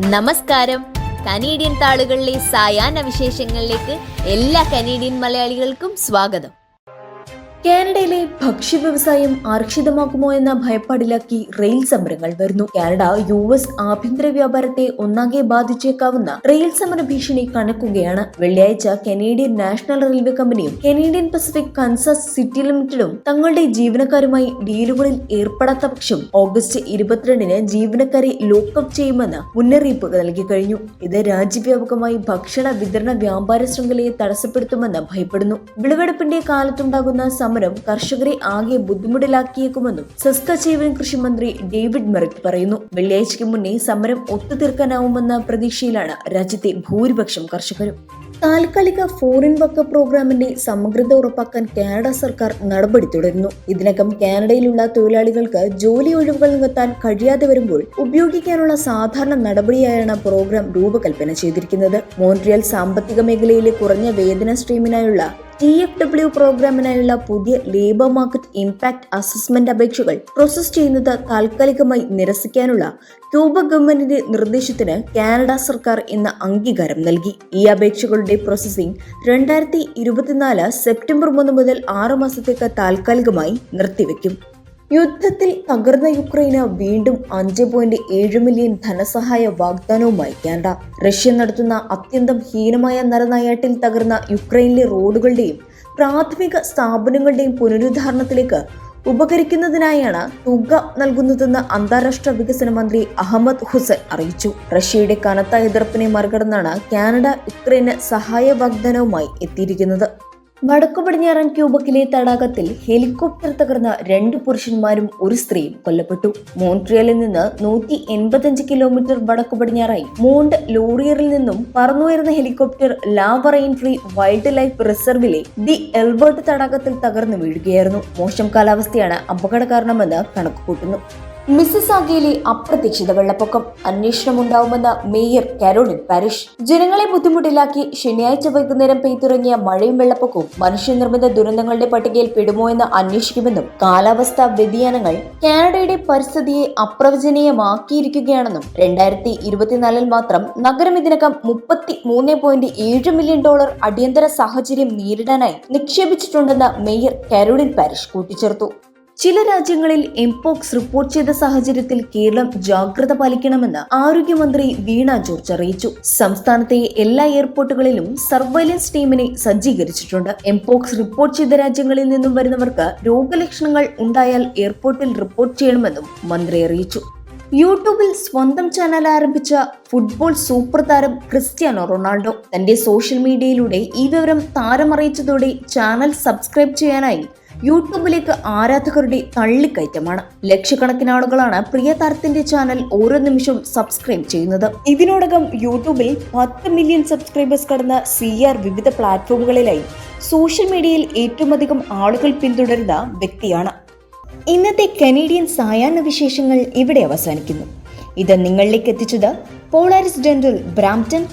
നമസ്കാരം. കനേഡിയൻ താളുകളിലെ സായാഹ്ന വിശേഷങ്ങളിലേക്ക് എല്ലാ കനേഡിയൻ മലയാളികൾക്കും സ്വാഗതം. കാനഡയിലെ ഭക്ഷ്യ വ്യവസായം ആർക്ഷിതമാക്കുമോ എന്ന ഭയപ്പാടിലാക്കി റെയിൽ സമരങ്ങൾ വരുന്നു. കാനഡ US ആഭ്യന്തര വ്യാപാരത്തെ ഒന്നാകെ ബാധിച്ചേക്കാവുന്ന റെയിൽ സമര ഭീഷണി കണക്കുകയാണ്. വെള്ളിയാഴ്ച കനേഡിയൻ നാഷണൽ റെയിൽവേ കമ്പനിയും കനേഡിയൻ പസഫിക് കൻസാസ് സിറ്റി ലിമിറ്റഡും തങ്ങളുടെ ജീവനക്കാരുമായി ഡീലുകളിൽ ഏർപ്പെടാത്ത പക്ഷം ഓഗസ്റ്റ് 22-ന് ജീവനക്കാരെ ലോക്കപ്പ് ചെയ്യുമെന്ന് മുന്നറിയിപ്പ് നൽകി കഴിഞ്ഞു. ഇത് രാജ്യവ്യാപകമായി ഭക്ഷണ വിതരണ വ്യാപാര ശൃംഖലയെ തടസ്സപ്പെടുത്തുമെന്ന് ഭയപ്പെടുന്നു. വിളവെടുപ്പിന്റെ കാലത്തുണ്ടാകുന്ന സമരം കർഷകരെ ആകെ ബുദ്ധിമുട്ടിലാക്കിയേക്കുമെന്നും സസ്കച്ചേവൻ കൃഷിമന്ത്രി ഡേവിഡ് മെറിറ്റ് പറയുന്നു. വെള്ളിയാഴ്ചയ്ക്ക് മുന്നേ സമരം ഒത്തുതീർക്കാനാവുമെന്ന പ്രതീക്ഷയിലാണ് രാജ്യത്തെ ഭൂരിപക്ഷം കർഷകരും. താൽക്കാലിക ഫോറിൻ വർക്ക് പ്രോഗ്രാമിന്റെ സമഗ്രത ഉറപ്പാക്കാൻ കാനഡ സർക്കാർ നടപടി തുടരുന്നു. ഇതിനകം കാനഡയിലുള്ള തൊഴിലാളികൾക്ക് ജോലി ഒഴിവുകൾ നികത്താൻ കഴിയാതെ വരുമ്പോൾ ഉപയോഗിക്കാനുള്ള സാധാരണ നടപടിയായാണ് പ്രോഗ്രാം രൂപകൽപ്പന ചെയ്തിരിക്കുന്നത്. മോൺട്രിയൽ സാമ്പത്തിക മേഖലയിലെ കുറഞ്ഞ വേതന സ്ട്രീമിനായുള്ള TFW പ്രോഗ്രാമിനായുള്ള പുതിയ ലേബർ മാർക്കറ്റ് ഇംപാക്ട് അസസ്മെന്റ് അപേക്ഷകൾ പ്രോസസ് ചെയ്യുന്നത് താൽക്കാലികമായി നിരസിക്കാനുള്ള ക്യൂബ ഗവൺമെന്റിന്റെ നിർദ്ദേശത്തിന് കാനഡ സർക്കാർ ഇന്ന് അംഗീകാരം നൽകി. ഈ അപേക്ഷകളുടെ പ്രോസസിംഗ് 2024 സെപ്റ്റംബർ 3 മുതൽ 6 മാസത്തേക്ക് താൽക്കാലികമായി നിർത്തിവെക്കും. യുദ്ധത്തിൽ തകർന്ന യുക്രൈന് വീണ്ടും 5.7 മില്യൺ ധനസഹായ വാഗ്ദാനവുമായി കാനഡ. റഷ്യ നടത്തുന്ന അത്യന്തം ഹീനമായ നരനായാട്ടിൽ തകർന്ന യുക്രൈനിലെ റോഡുകളുടെയും പ്രാഥമിക സ്ഥാപനങ്ങളുടെയും പുനരുദ്ധാരണത്തിലേക്ക് ഉപകരിക്കുന്നതിനായാണ് തുക നൽകുന്നതെന്ന് അന്താരാഷ്ട്ര വികസന മന്ത്രി അഹമ്മദ് ഹുസൈൻ അറിയിച്ചു. റഷ്യയുടെ കനത്ത എതിർപ്പിനെ മറികടന്നാണ് കാനഡ യുക്രൈന് സഹായ വാഗ്ദാനവുമായി എത്തിയിരിക്കുന്നത്. വടക്കു പടിഞ്ഞാറൻ ക്യൂബക്കിലെ തടാകത്തിൽ ഹെലികോപ്റ്റർ തകർന്ന 2 പുരുഷന്മാരും 1 സ്ത്രീയും കൊല്ലപ്പെട്ടു. മോൺട്രിയലിൽ നിന്ന് 185 കിലോമീറ്റർ വടക്കു പടിഞ്ഞാറായി മോണ്ട് ലോറിയറിൽ നിന്നും പറന്നുയർന്ന ഹെലികോപ്റ്റർ ലാവറൈൻ ഫ്രീ വൈൽഡ് ലൈഫ് റിസർവിലെ ദി എൽബർട്ട് തടാകത്തിൽ തകർന്നു വീഴുകയായിരുന്നു. മോശം കാലാവസ്ഥയാണ് അപകട കാരണമെന്ന് കണക്കുകൂട്ടുന്നു. മിസിസാഗയിലെ അപ്രതീക്ഷിത വെള്ളപ്പൊക്കം, അന്വേഷണമുണ്ടാവുമെന്ന് മേയർ കാരോളിൻ പാരിഷ്. ജനങ്ങളെ ബുദ്ധിമുട്ടിലാക്കി ശനിയാഴ്ച വൈകുന്നേരം പെയ്തിറങ്ങിയ മഴയും വെള്ളപ്പൊക്കവും മനുഷ്യനിർമ്മിത ദുരന്തങ്ങളുടെ പട്ടികയിൽ പെടുമോ എന്ന് അന്വേഷിക്കുമെന്നും കാലാവസ്ഥാ വ്യതിയാനങ്ങൾ കാനഡയുടെ പരിസ്ഥിതിയെ അപ്രവചനീയമാക്കിയിരിക്കുകയാണെന്നും 2024 മാത്രം നഗരം ഇതിനകം $33.7 മില്യൺ അടിയന്തര സാഹചര്യം നേരിടാനായി നിക്ഷേപിച്ചിട്ടുണ്ടെന്ന് മേയർ കാരോളിൻ പാരിഷ് കൂട്ടിച്ചേർത്തു. ചില രാജ്യങ്ങളിൽ എംപോക്സ് റിപ്പോർട്ട് ചെയ്ത സാഹചര്യത്തിൽ കേരളം ജാഗ്രത പാലിക്കണമെന്ന് ആരോഗ്യമന്ത്രി വീണ ജോർജ് അറിയിച്ചു. സംസ്ഥാനത്തെ എല്ലാ എയർപോർട്ടുകളിലും സർവൈലൻസ് ടീമിനെ സജ്ജീകരിച്ചിട്ടുണ്ട്. എംപോക്സ് റിപ്പോർട്ട് ചെയ്ത രാജ്യങ്ങളിൽ നിന്നും വരുന്നവർക്ക് രോഗലക്ഷണങ്ങൾ ഉണ്ടായാൽ എയർപോർട്ടിൽ റിപ്പോർട്ട് ചെയ്യണമെന്നും മന്ത്രി അറിയിച്ചു. യൂട്യൂബിൽ സ്വന്തം ചാനൽ ആരംഭിച്ച ഫുട്ബോൾ സൂപ്പർ താരം ക്രിസ്ത്യാനോ റൊണാൾഡോ തന്റെ സോഷ്യൽ മീഡിയയിലൂടെ ഈ വിവരം താരമറിയിച്ചതോടെ ചാനൽ സബ്സ്ക്രൈബ് ചെയ്യാനായി യൂട്യൂബിലേക്ക് ആരാധകരുടെ തള്ളിക്കയറ്റമാണ്. ലക്ഷക്കണക്കിന് ആളുകളാണ് പ്രിയ താരത്തിന്റെ ചാനൽ ഓരോ നിമിഷവും സബ്സ്ക്രൈബ് ചെയ്യുന്നത്. ഇതിനോടകം യൂട്യൂബിൽ 10 മില്യൺ സബ്സ്ക്രൈബേഴ്സ് കടന്ന CR വിവിധ പ്ലാറ്റ്ഫോമുകളിലായി സോഷ്യൽ മീഡിയയിൽ ഏറ്റവും അധികം ആളുകൾ പിന്തുടരുന്ന വ്യക്തിയാണ്. ഇന്നത്തെ കനേഡിയൻ സായാഹ്ന വിശേഷങ്ങൾ ഇവിടെ അവസാനിക്കുന്നു. ഇത് നിങ്ങളിലേക്ക് എത്തിച്ചത് Polaris dental Brampton,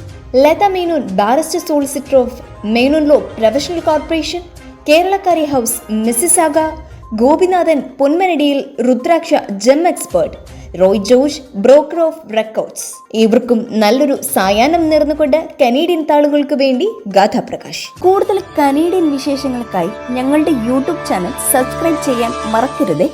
Latha Menon barrister solicitor of Menon law professional corporation, കേരളക്കാരി ഹൗസ് മിസിസാഗ, ഗോപിനാഥൻ പൊന്മനടിയിൽ, Rudraksha gem expert, Roy George broker of records. ഇവർക്കും നല്ലൊരു സായാഹ്നം നേർന്നുകൊണ്ട് കനേഡിയൻ താളുകൾക്ക് വേണ്ടി ഗാഥാപ്രകാശ്. കൂടുതൽ കനേഡിയൻ വിശേഷങ്ങൾക്കായി ഞങ്ങളുടെ യൂട്യൂബ് ചാനൽ സബ്സ്ക്രൈബ് ചെയ്യാൻ മറക്കരുത്.